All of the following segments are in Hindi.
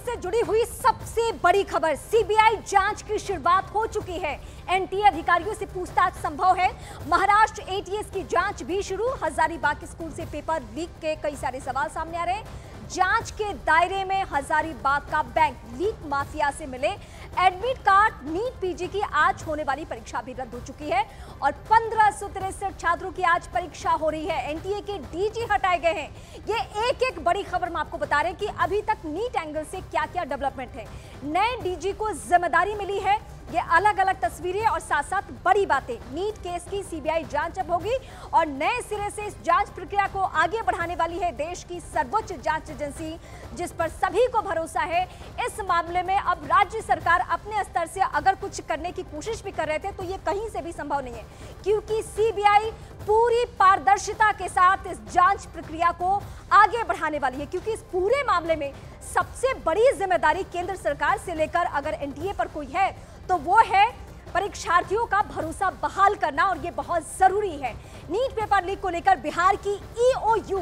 से जुड़ी हुई सबसे बड़ी खबर, सीबीआई जांच की शुरुआत हो चुकी है। एनटीए अधिकारियों से पूछताछ संभव है। महाराष्ट्र एटीएस की जांच भी शुरू। हजारीबाग स्कूल से पेपर लीक के कई सारे सवाल सामने आ रहे हैं। जांच के दायरे में हजारीबाग का बैंक, लीक माफिया से मिले एडमिट कार्ड, नीट पीजी की आज होने वाली परीक्षा भी रद्द हो चुकी है और 1563 छात्रों की आज परीक्षा हो रही है। एनटीए के डीजी हटाए गए हैं। ये एक एक बड़ी खबर हम आपको बता रहे हैं कि अभी तक नीट एंगल से क्या क्या डेवलपमेंट है। नए डीजी को जिम्मेदारी मिली है। ये अलग अलग तस्वीरें और साथ साथ बड़ी बातें। नीट केस की सीबीआई जांच अब होगी और नए सिरे से इस जांच प्रक्रिया को आगे बढ़ाने वाली है देश की सर्वोच्च जांच एजेंसी, जिस पर सभी को भरोसा है। इस मामले में अब राज्य सरकार अपने स्तर से अगर कुछ करने की कोशिश भी कर रहे थे तो ये कहीं से भी संभव नहीं है, क्योंकि सीबीआई पूरी पारदर्शिता के साथ इस जांच प्रक्रिया को आगे बढ़ाने वाली है। क्योंकि इस पूरे मामले में सबसे बड़ी जिम्मेदारी केंद्र सरकार से लेकर अगर एनटीए पर कोई है तो वो है परीक्षार्थियों का भरोसा बहाल करना, और ये बहुत जरूरी है। नीट पेपर लीक को लेकर बिहार की ईओयू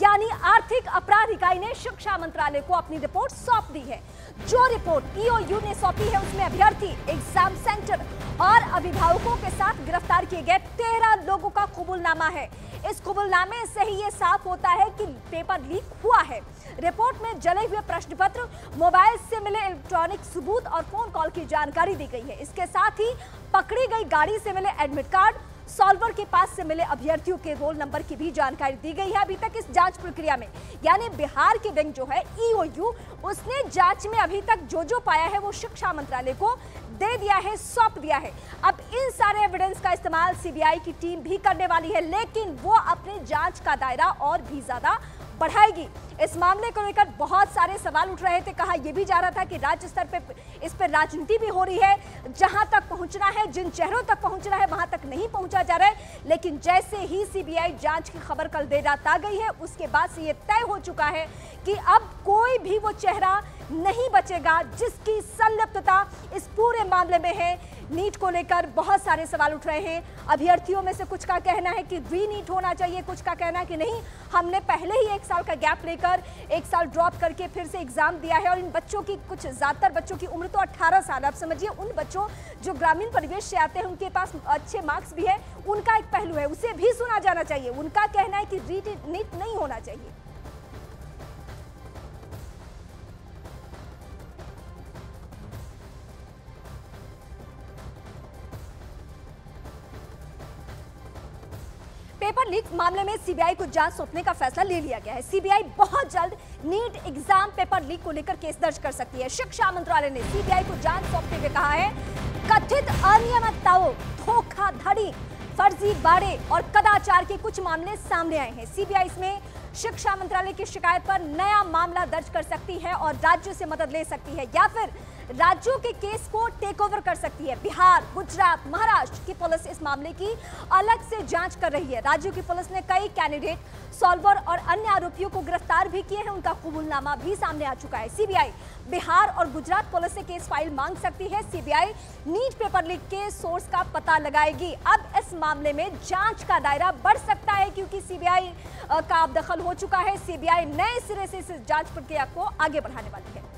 यानी आर्थिक अपराध इकाई ने शिक्षा मंत्रालय को अपनी रिपोर्ट सौंप दी है। जो रिपोर्ट ईओयू ने सौंपी है उसमें अभ्यर्थी, एग्जाम सेंटर और अभिभावकों के साथ गिरफ्तार किए गए 13 लोगों का कबूलनामा है। इस कबूलनामे से ही ये साफ होता है कि पेपर लीक हुआ है। रिपोर्ट में जले हुए प्रश्न पत्र, मोबाइल से मिले इलेक्ट्रॉनिक सबूत और फोन कॉल की जानकारी दी गई है। इसके साथ ही पकड़ी गई गाड़ी से मिले एडमिट कार्ड, सॉल्वर के पास से मिले अभ्यर्थियों के रोल नंबर की भी जानकारी दी गई है। अभी तक इस जांच प्रक्रिया में यानी बिहार के बैंक जो है ईओयू, उसने जांच में अभी तक जो पाया है वो शिक्षा मंत्रालय को दे दिया है, सौंप दिया है। अब इन सारे एविडेंस का इस्तेमाल सीबीआई की टीम भी करने वाली है, लेकिन वो अपने जांच का दायरा और भी ज्यादा बढ़ाएगी। इस मामले को लेकर बहुत सारे सवाल उठ रहे थे। कहा यह भी जा रहा था कि राज्य स्तर पे इस पर राजनीति भी हो रही है। जहां तक पहुंचना है, जिन चेहरों तक पहुंचना है, वहां तक नहीं पहुंचा जा रहा है। लेकिन जैसे ही सीबीआई जांच की खबर कल देर रात आ गई है, उसके बाद से यह तय हो चुका है कि अब कोई भी वो चेहरा नहीं बचेगा जिसकी संलिप्तता इस पूरे मामले में है। नीट को लेकर बहुत सारे सवाल उठ रहे हैं। अभ्यर्थियों में से कुछ का कहना है कि रीनीट होना चाहिए, कुछ का कहना है कि नहीं, हमने पहले ही 1 साल का गैप लेकर 1 साल ड्रॉप करके फिर से एग्जाम दिया है। और इन बच्चों की, कुछ ज्यादातर बच्चों की उम्र तो 18 साल। आप समझिए, उन बच्चों जो ग्रामीण परिवेश से आते हैं, उनके पास अच्छे मार्क्स भी है, उनका एक पहलू है, उसे भी सुना जाना चाहिए। उनका कहना है कि रीनीट नहीं होना चाहिए। पेपर लीक मामले में सीबीआई को जांच सौंपने का फैसला ले लिया गया है। सीबीआई बहुत जल्द नीट एग्जाम पेपर लीक को लेकर केस दर्ज कर सकती है। शिक्षा मंत्रालय ने सीबीआई को जांच सौंपते हुए कहा है, कथित अनियमितताओं, धोखाधड़ी, फर्जीवाड़े और कदाचार के कुछ मामले सामने आए हैं। सीबीआई इसमें शिक्षा मंत्रालय की शिकायत पर नया मामला दर्ज कर सकती है और राज्यों से मदद ले सकती है, या फिर राज्यों के केस को टेक ओवर कर सकती है। बिहार, गुजरात, महाराष्ट्र की पुलिस इस मामले की अलग से जांच कर रही है। राज्यों की पुलिस ने कई कैंडिडेट, सॉल्वर और अन्य आरोपियों को गिरफ्तार भी किए हैं। उनका कबूलनामा भी सामने आ चुका है। सीबीआई बिहार और गुजरात पुलिस से केस फाइल मांग सकती है। सीबीआई नीट पेपर लीक के सोर्स का पता लगाएगी। अब इस मामले में जांच का दायरा बढ़ सकता है, क्योंकि सीबीआई का अब दखल हो चुका है। सीबीआई नए सिरे से इस जांच प्रक्रिया को आगे बढ़ाने वाली है।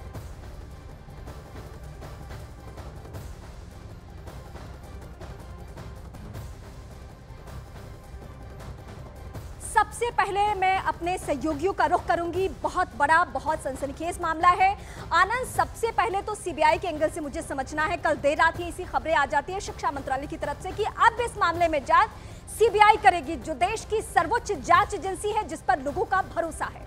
सबसे पहले मैं अपने सहयोगियों का रुख करूंगी। बहुत बड़ा, बहुत सनसनीखेज मामला है। आनंद, सबसे पहले तो सीबीआई के एंगल से मुझे समझना है, कल देर रात ही ऐसी खबरें आ जाती है शिक्षा मंत्रालय की तरफ से कि अब इस मामले में जांच सीबीआई करेगी, जो देश की सर्वोच्च जांच एजेंसी है, जिस पर लोगों का भरोसा है।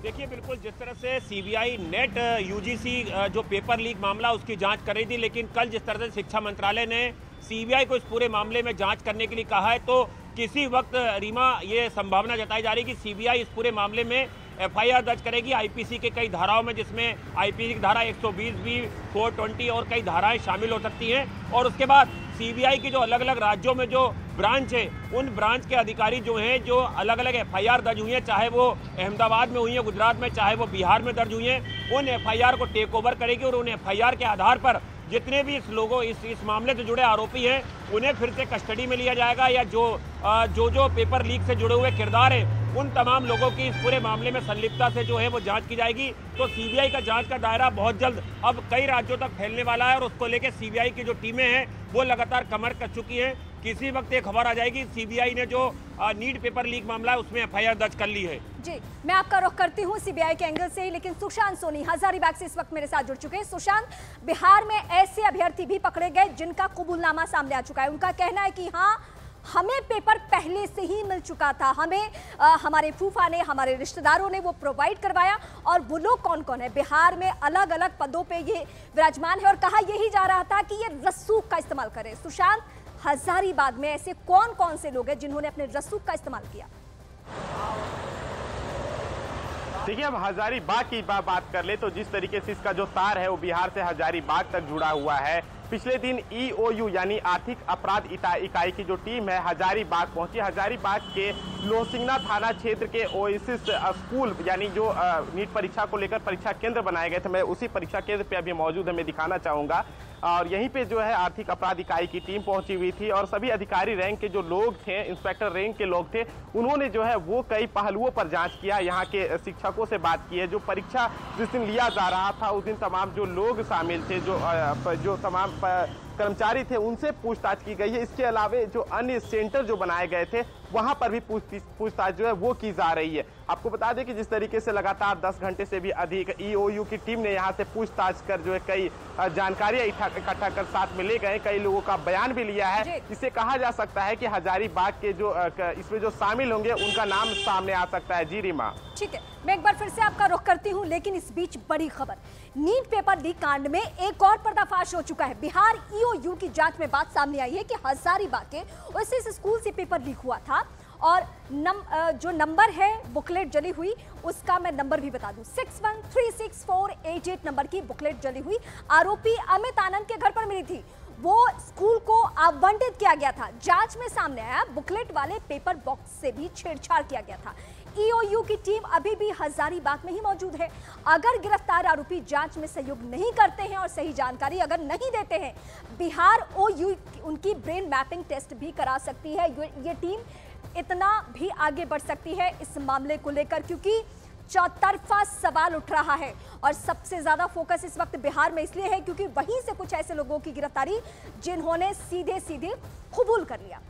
देखिए, बिल्कुल जिस तरह से सीबीआई नेट यूजीसी जो पेपर लीक मामला उसकी जांच कर रही थी, लेकिन कल जिस तरह से शिक्षा मंत्रालय ने सीबीआई को इस पूरे मामले में जांच करने के लिए कहा है, तो किसी वक्त रीमा ये संभावना जताई जा रही है कि सीबीआई इस पूरे मामले में एफआईआर दर्ज करेगी आईपीसी के कई धाराओं में, जिसमें आईपीसी की धारा 120 भी, 420 और कई धाराएं शामिल हो सकती हैं। और उसके बाद सीबीआई की जो अलग अलग राज्यों में जो ब्रांच है, उन ब्रांच के अधिकारी जो हैं, जो अलग अलग एफआईआर दर्ज हुई हैं, चाहे वो अहमदाबाद में हुई है, गुजरात में, चाहे वो बिहार में दर्ज हुई हैं, उन एफआईआर को टेक ओवर करेगी और उन एफआईआर के आधार पर जितने भी इस मामले से जुड़े आरोपी हैं उन्हें फिर से कस्टडी में लिया जाएगा, या जो पेपर लीक से जुड़े हुए किरदार हैं उन तमाम लोगों की इस पूरे मामले में संलिप्तता से जो है वो जांच की जाएगी। तो सीबीआई का जांच का दायरा बहुत जल्द अब कई राज्यों तक फैलने वाला है और उसको लेकर सीबीआई की जो टीमें हैं वो लगातार कमर कस चुकी हैं। किसी वक्त ये खबर आ जाएगी सीबीआई ने जो नीट पेपर लीक मामला है उसमें एफआईआर दर्ज कर ली है। जी, मैं आपका रुख करती हूँ सीबीआई के एंगल से ही, लेकिन सुशांत सोनी हजारीबाग से इस वक्त मेरे साथ जुड़ चुके हैं। सुशांत, बिहार में ऐसे अभ्यर्थी भी पकड़े गए जिनका कबूलनामा सामने आ चुका है। उनका कहना है कि हाँ, हमें पेपर पहले से ही मिल चुका था, हमें हमारे फूफा ने, हमारे रिश्तेदारों ने वो प्रोवाइड करवाया। और वो लोग कौन कौन है? बिहार में अलग अलग पदों पे ये विराजमान है और कहा यही जा रहा था कि ये रसूख का इस्तेमाल करें। सुशांत, हजारीबाग में ऐसे कौन कौन से लोग हैं जिन्होंने अपने रसूख का इस्तेमाल किया? देखिए, हम हजारीबाग की बात कर ले तो जिस तरीके से इसका जो तार है वो बिहार से हजारीबाग तक जुड़ा हुआ है। पिछले दिन ईओयू यानी आर्थिक अपराध इकाई की जो टीम है हजारीबाग पहुंची। हजारीबाग के लोहसिंगना थाना क्षेत्र के ओएसिस स्कूल यानी जो नीट परीक्षा को लेकर परीक्षा केंद्र बनाए गए थे, मैं उसी परीक्षा केंद्र पे अभी मौजूद है, मैं दिखाना चाहूंगा। और यहीं पे जो है आर्थिक अपराध इकाई की टीम पहुंची हुई थी और सभी अधिकारी रैंक के जो लोग थे, इंस्पेक्टर रैंक के लोग थे, उन्होंने जो है वो कई पहलुओं पर जांच किया। यहाँ के शिक्षकों से बात की है। जो परीक्षा जिस दिन लिया जा रहा था उस दिन तमाम जो लोग शामिल थे, जो तमाम कर्मचारी थे, उनसे पूछताछ की गई है। इसके अलावा जो अन्य सेंटर जो बनाए गए थे वहां पर भी पूछताछ जो है वो की जा रही है। आपको बता दें कि जिस तरीके से लगातार 10 घंटे से भी अधिक ईओयू की टीम ने यहां से पूछताछ कर जो है कई जानकारियां इकट्ठा कर साथ में ले गए, कई लोगों का बयान भी लिया है। इससे कहा जा सकता है कि हजारीबाग के जो इसमें जो शामिल होंगे उनका नाम सामने आ सकता है। जी रीमा, ठीक है, मैं एक बार फिर से आपका रुख करती हूं, लेकिन इस बीच बड़ी खबर, नीट पेपर लीक कांड में एक और पर्दाफाश हो चुका है। बिहार ईओयू की जांच में बात सामने आई है कि हजारीबाग के ओएसिस स्कूल से पेपर लीक हुआ था और जो नंबर है बुकलेट जली हुई, उसका मैं नंबर भी बता दूं, 61364888 नंबर की बुकलेट जली हुई आरोपी अमित आनंद के घर पर मिली थी। वो स्कूल को आवंटित किया गया था। जांच में सामने आया बुकलेट वाले पेपर बॉक्स से भी छेड़छाड़ किया गया था। ईओयू की टीम अभी भी हजारीबाग में ही मौजूद है। अगर गिरफ्तार आरोपी जांच में सहयोग नहीं करते हैं और सही जानकारी अगर नहीं देते हैं, बिहार ओयू उनकी ब्रेन मैपिंग टेस्ट भी करा सकती है। ये टीम इतना भी आगे बढ़ सकती है इस मामले को लेकर, क्योंकि चौतरफा सवाल उठ रहा है और सबसे ज्यादा फोकस इस वक्त बिहार में इसलिए है क्योंकि वहीं से कुछ ऐसे लोगों की गिरफ्तारी जिन्होंने सीधे सीधे कबूल कर लिया।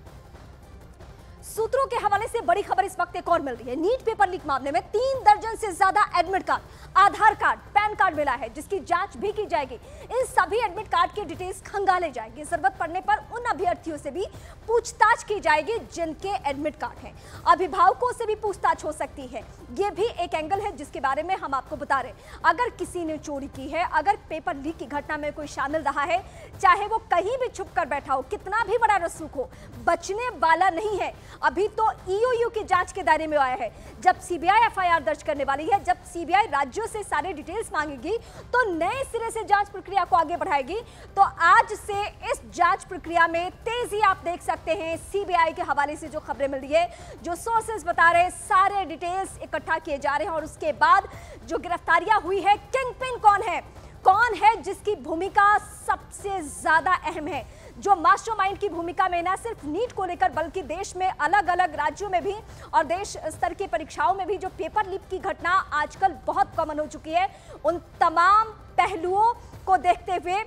सूत्रों के हवाले से बड़ी खबर इस वक्त एक और मिल रही है। नीट पेपर लीक मामले में 3 दर्जन से ज्यादा एडमिट कार्ड, आधार कार्ड, पैन कार्ड मिला है, जिसकी जांच भी की जाएगी। इन सभी एडमिट कार्ड की डिटेल्स खंगाले जाएंगे। जरूरत पड़ने पर उन अभ्यर्थियों से भी पूछताछ की जाएगी जिनके एडमिट कार्ड हैं। अभिभावकों से भी पूछताछ हो सकती है। ये भी एक एंगल है जिसके बारे में हम आपको बता रहे हैं। अगर किसी ने चोरी की है, अगर पेपर लीक की घटना में कोई शामिल रहा है, चाहे वो कहीं भी छुप कर बैठा हो, कितना भी बड़ा रसूख हो, बचने वाला नहीं है। अभी तो ईओयू की जांच के दायरे में आया है। जब सीबीआई एफआईआर दर्ज करने वाली है, जब सीबीआई राज्यों से सारे डिटेल्स मांगेगी, तो नए सिरे से जांच प्रक्रिया को आगे बढ़ाएगी। तो आज से इस जांच प्रक्रिया में तेजी आप देख सकते हैं। सीबीआई के हवाले से जो खबरें मिल रही है, जो सोर्सेज बता रहे हैं, सारे डिटेल्स इकट्ठा किए जा रहे हैं और उसके बाद जो गिरफ्तारियां हुई है, किंगपिन कौन है जिसकी भूमिका सबसे ज्यादा अहम है, जो मास्टरमाइंड की भूमिका में न सिर्फ नीट को लेकर बल्कि देश में अलग अलग राज्यों में भी और देश स्तर की परीक्षाओं में भी जो पेपर लीक की घटना आजकल बहुत कॉमन हो चुकी है, उन तमाम पहलुओं को देखते हुए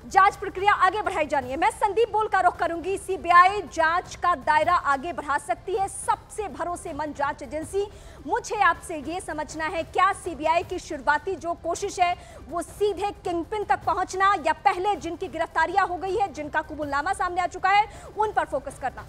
जांच प्रक्रिया आगे बढ़ाई जानी है। मैं संदीप बोल का रुख करूंगी। सीबीआई जांच का दायरा आगे बढ़ा सकती है, सबसे भरोसेमंद जांच एजेंसी। मुझे आपसे ये समझना है, क्या सीबीआई की शुरुआती जो कोशिश है वो सीधे किंगपिन तक पहुंचना, या पहले जिनकी गिरफ्तारियां हो गई है, जिनका कबूलनामा सामने आ चुका है, उन पर फोकस करना?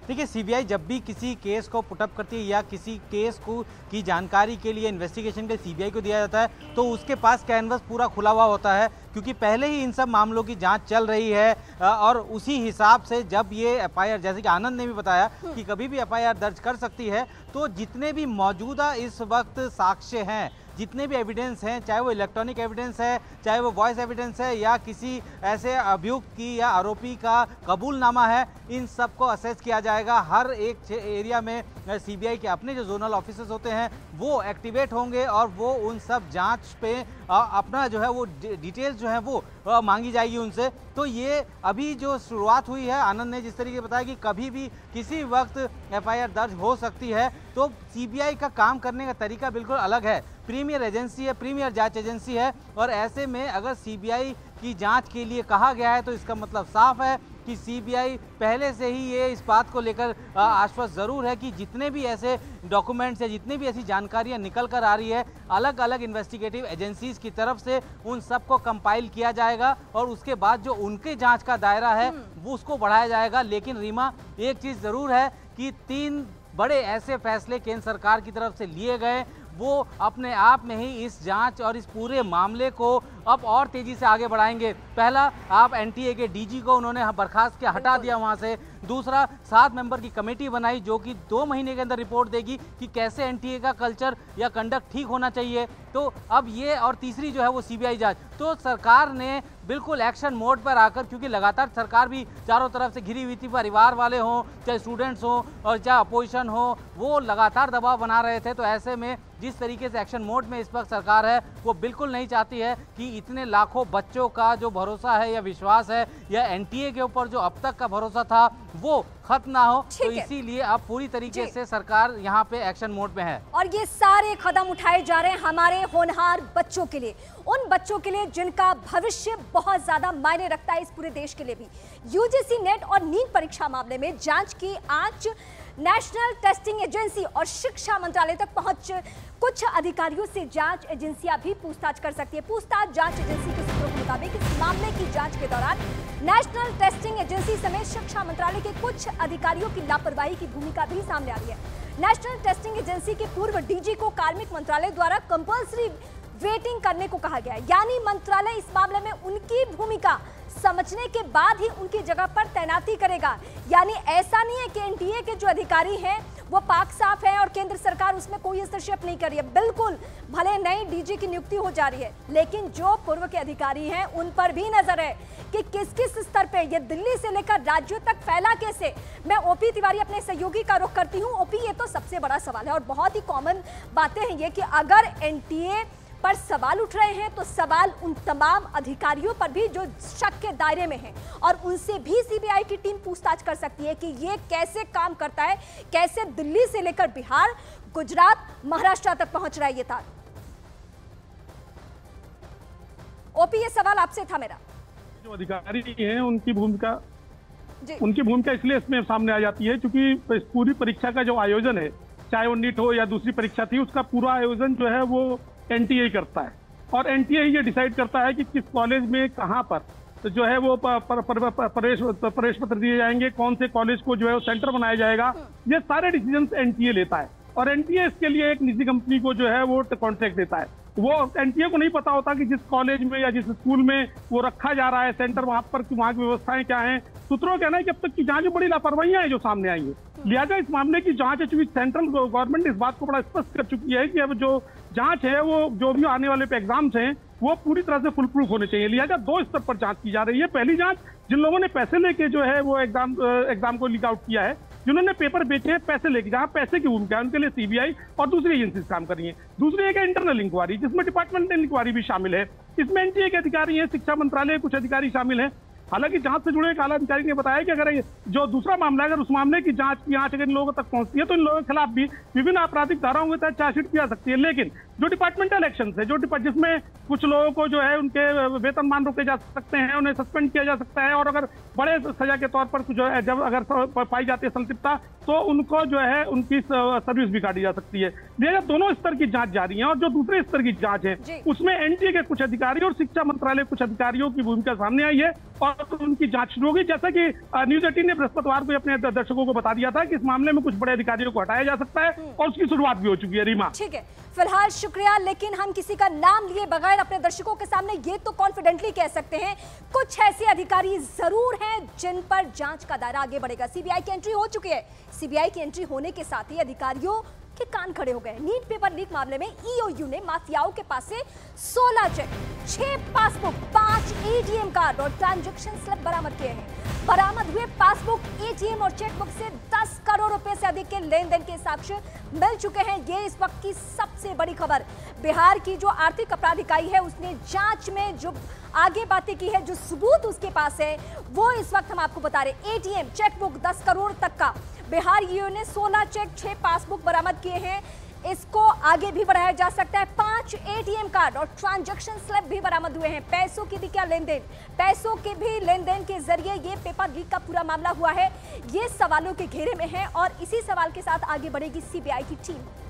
देखिए, सीबीआई जब भी किसी केस को पुटअप करती है या किसी केस को की जानकारी के लिए, इन्वेस्टिगेशन के सीबीआई को दिया जाता है, तो उसके पास कैनवस पूरा खुला हुआ होता है, क्योंकि पहले ही इन सब मामलों की जांच चल रही है। और उसी हिसाब से जब ये एफआईआर, जैसे कि आनंद ने भी बताया कि कभी भी एफआईआर दर्ज कर सकती है, तो जितने भी मौजूदा इस वक्त साक्ष्य हैं, जितने भी एविडेंस हैं, चाहे वो इलेक्ट्रॉनिक एविडेंस है, चाहे वो वॉइस एविडेंस है, या किसी ऐसे अभियुक्त की या आरोपी का कबूलनामा है, इन सब को असेस किया जाएगा। हर एक एरिया में सीबीआई के अपने जो जोनल ऑफिसर्स होते हैं वो एक्टिवेट होंगे और वो उन सब जांच पे अपना जो है वो डिटेल्स जो है वो मांगी जाएगी उनसे। तो ये अभी जो शुरुआत हुई है, आनंद ने जिस तरीके से बताया कि कभी भी किसी वक्त एफआईआर दर्ज हो सकती है, तो सीबीआई का काम करने का तरीका बिल्कुल अलग है। प्रीमियर एजेंसी है, प्रीमियर जांच एजेंसी है, और ऐसे में अगर सीबीआई की जांच के लिए कहा गया है तो इसका मतलब साफ है कि सीबीआई पहले से ही ये इस बात को लेकर आश्वस्त ज़रूर है कि जितने भी ऐसे डॉक्यूमेंट्स या जितनी भी ऐसी जानकारियां निकल कर आ रही है अलग अलग इन्वेस्टिगेटिव एजेंसीज की तरफ से, उन सबको कंपाइल किया जाएगा और उसके बाद जो उनके जांच का दायरा है वो उसको बढ़ाया जाएगा। लेकिन रीमा, एक चीज़ ज़रूर है कि 3 बड़े ऐसे फैसले केंद्र सरकार की तरफ से लिए गए, वो अपने आप में ही इस जांच और इस पूरे मामले को अब और तेजी से आगे बढ़ाएंगे। पहला, आप एनटीए के डीजी को उन्होंने बर्खास्त किया, हटा दिया वहां से। दूसरा, 7 मेंबर की कमेटी बनाई जो कि 2 महीने के अंदर रिपोर्ट देगी कि कैसे एनटीए का कल्चर या कंडक्ट ठीक होना चाहिए। तो अब ये, और तीसरी जो है वो सीबीआई जांच। तो सरकार ने बिल्कुल एक्शन मोड पर आकर, क्योंकि लगातार सरकार भी चारों तरफ से घिरी हुई थी, परिवार वाले हों, चाहे स्टूडेंट्स हों और चाहे अपोजिशन हो, वो लगातार दबाव बना रहे थे। तो ऐसे में जिस तरीके से एक्शन मोड में इस वक्त सरकार है, वो बिल्कुल नहीं चाहती है कि इतने लाखों बच्चों का जो भरोसा है या विश्वास है या एनटीए के ऊपर जो अब तक का भरोसा था वो खत्म ना हो। तो इसीलिए अब पूरी तरीके से सरकार यहाँ पे एक्शन मोड में है। और ये सारे कदम उठाए जा रहे हैं हमारे होनहार बच्चों के लिए, उन बच्चों के लिए जिनका भविष्य बहुत ज्यादा मायने रखता है इस पूरे देश के लिए भी। यूजीसी नेट और नीट परीक्षा मामले में जांच की आज नेशनल टेस्टिंग एजेंसी और शिक्षा मंत्रालय तक पहुंच कुछ अधिकारियों से जांच एजेंसियां भी पूछताछ कर सकती है। पूछताछ जांच एजेंसी के सूत्रों के मुताबिक इस मामले की जांच के दौरान नेशनल टेस्टिंग एजेंसी समेत शिक्षा मंत्रालय के कुछ अधिकारियों की लापरवाही की भूमिका भी सामने आ रही है। नेशनल टेस्टिंग एजेंसी के पूर्व डीजी को कार्मिक मंत्रालय द्वारा कंपल्सरी वेटिंग करने को कहा गया है, यानी मंत्रालय इस मामले में उनकी भूमिका समझने के बाद ही उनकी जगह पर तैनाती करेगा। यानी ऐसा नहीं है कि एनटीए के जो अधिकारी हैं वो पाक साफ है और केंद्र सरकार उसमें कोई हस्तक्षेप नहीं कर रही है। बिल्कुल, भले नई डीजी की नियुक्ति हो जा रही है, लेकिन जो पूर्व के अधिकारी हैं उन पर भी नजर है कि किस किस स्तर पे ये दिल्ली से लेकर राज्यों तक फैला कैसे। मैं ओपी तिवारी अपने सहयोगी का रुख करती हूँ। ओपी, ये तो सबसे बड़ा सवाल है और बहुत ही कॉमन बातें हैं ये कि अगर एनटीए पर सवाल उठ रहे हैं तो सवाल उन तमाम अधिकारियों पर भी जो शक के दायरे में हैं, और उनसे भी सीबीआई की टीम पूछताछ कर सकती है कि ये कैसे काम करता है, कैसे दिल्ली से लेकर बिहार, गुजरात, महाराष्ट्र तक पहुंच रहा है ये तार। ओपी, ये सवाल आपसे था मेरा। जो अधिकारी हैं उनकी भूमिका इसलिए इसमें सामने आ जाती है क्योंकि पूरी परीक्षा का जो आयोजन है, चाहे वो नीट हो या दूसरी परीक्षा थी, उसका पूरा आयोजन जो है वो एनटीए करता है। और एनटीए ये डिसाइड करता है कि किस कॉलेज में कहाँ पर जो है वो प्रवेश पत्र दिए जाएंगे, कौन से कॉलेज को जो है वो सेंटर बनाया जाएगा। ये सारे डिसीजंस एनटीए लेता है और एनटीए इसके लिए एक निजी कंपनी को जो है वो कॉन्ट्रैक्ट देता है। वो एनटीए को नहीं पता होता कि जिस कॉलेज में या जिस स्कूल में वो रखा जा रहा है सेंटर, वहां की व्यवस्थाएं क्या हैं। सूत्रों का कहना है कि अब तक की जांच में बड़ी लापरवाहियां हैं जो सामने आई है। लिहाजा इस मामले की जांच है, चूंकि सेंट्रल गवर्नमेंट इस बात को बड़ा स्पष्ट कर चुकी है कि अब जो जांच है वो जो भी आने वाले एग्जाम्स हैं वो पूरी तरह से फुल प्रूफ होने चाहिए। लिहाजा 2 स्तर पर जांच की जा रही है। पहली जांच जिन लोगों ने पैसे लेके जो है वो एग्जाम को लीक आउट किया है, जिन्होंने पेपर बेचे हैं पैसे लेके, जहां पैसे की भूमिका है उनके लिए सीबीआई और दूसरी एजेंसीज काम कर रही है। दूसरी एक इंटरनल इंक्वायरी जिसमें डिपार्टमेंटल इंक्वायरी भी शामिल है। इसमें एनटीए के अधिकारी हैं, शिक्षा मंत्रालय कुछ अधिकारी शामिल हैं। हालांकि जांच से जुड़े एक आला अधिकारी ने बताया कि अगर जो दूसरा मामला है, अगर उस मामले की जांच अगर इन लोगों तक पहुंचती है तो इन लोगों के खिलाफ भी विभिन्न आपराधिक धाराओं के तहत चार्जशीट की जा सकती है। लेकिन जो डिपार्टमेंटल एक्शन है, जिसमें कुछ लोगों को जो है उनके वेतनमान रोके जा सकते हैं, उन्हें सस्पेंड किया जा सकता है, और अगर बड़े सजा के तौर पर जो है जब अगर पाई जाती है संलिप्तता तो उनको जो है उनकी सर्विस भी काटी जा सकती है। लिहाजा दोनों स्तर की जांच जारी है। और जो दूसरे स्तर की जांच है उसमें एनटीए के कुछ अधिकारी और शिक्षा मंत्रालय कुछ अधिकारियों की भूमिका सामने आई है और उनकी जांच शुरू होगी। जैसा कि न्यूज 18 ने बृहस्पतिवार को अपने दर्शकों को बता दिया था कि इस मामले में कुछ बड़े अधिकारियों को हटाया जा सकता है और उसकी शुरुआत भी हो चुकी है। रीमा, ठीक है, फिलहाल शुक्रिया, लेकिन हम किसी का नाम लिए बगैर अपने दर्शकों के सामने ये तो कॉन्फिडेंटली कह सकते हैं कुछ ऐसे अधिकारी जरूर हैं जिन पर जांच का दायरा आगे बढ़ेगा। सीबीआई की एंट्री हो चुकी है। सीबीआई की एंट्री होने के साथ ही अधिकारियों के कान खड़े हो गए। नीट पेपर लीक मामले में ईओयू ने माफियाओं के पास से 16 चेक, 6 पासबुक, 5 एटीएम कार्ड और ट्रांजैक्शन स्लिप बरामद किए हैं। बरामद हुए पासबुक, एटीएम और चेकबुक से 10 करोड़ रुपए से अधिक के लेन देन के साक्ष्य मिल चुके हैं। ये इस वक्त की सबसे बड़ी खबर। बिहार की जो आर्थिक अपराध इकाई है उसने जांच में जो आगे बातें की है, जो सबूत उसके पास है, वो इस वक्त हम आपको बता रहे। एटीएम, चेकबुक 10 करोड़ तक का बिहार ईओ ने 16 चेक, 6 पासबुक बरामद किए हैं। इसको आगे भी बढ़ाया जा सकता है। 5 एटीएम कार्ड और ट्रांजैक्शन स्लिप भी बरामद हुए हैं। पैसों की भी क्या लेन देन, पैसों के भी लेन देन के जरिए ये पेपर लीक का पूरा मामला हुआ है। ये सवालों के घेरे में है और इसी सवाल के साथ आगे बढ़ेगी सीबीआई की टीम।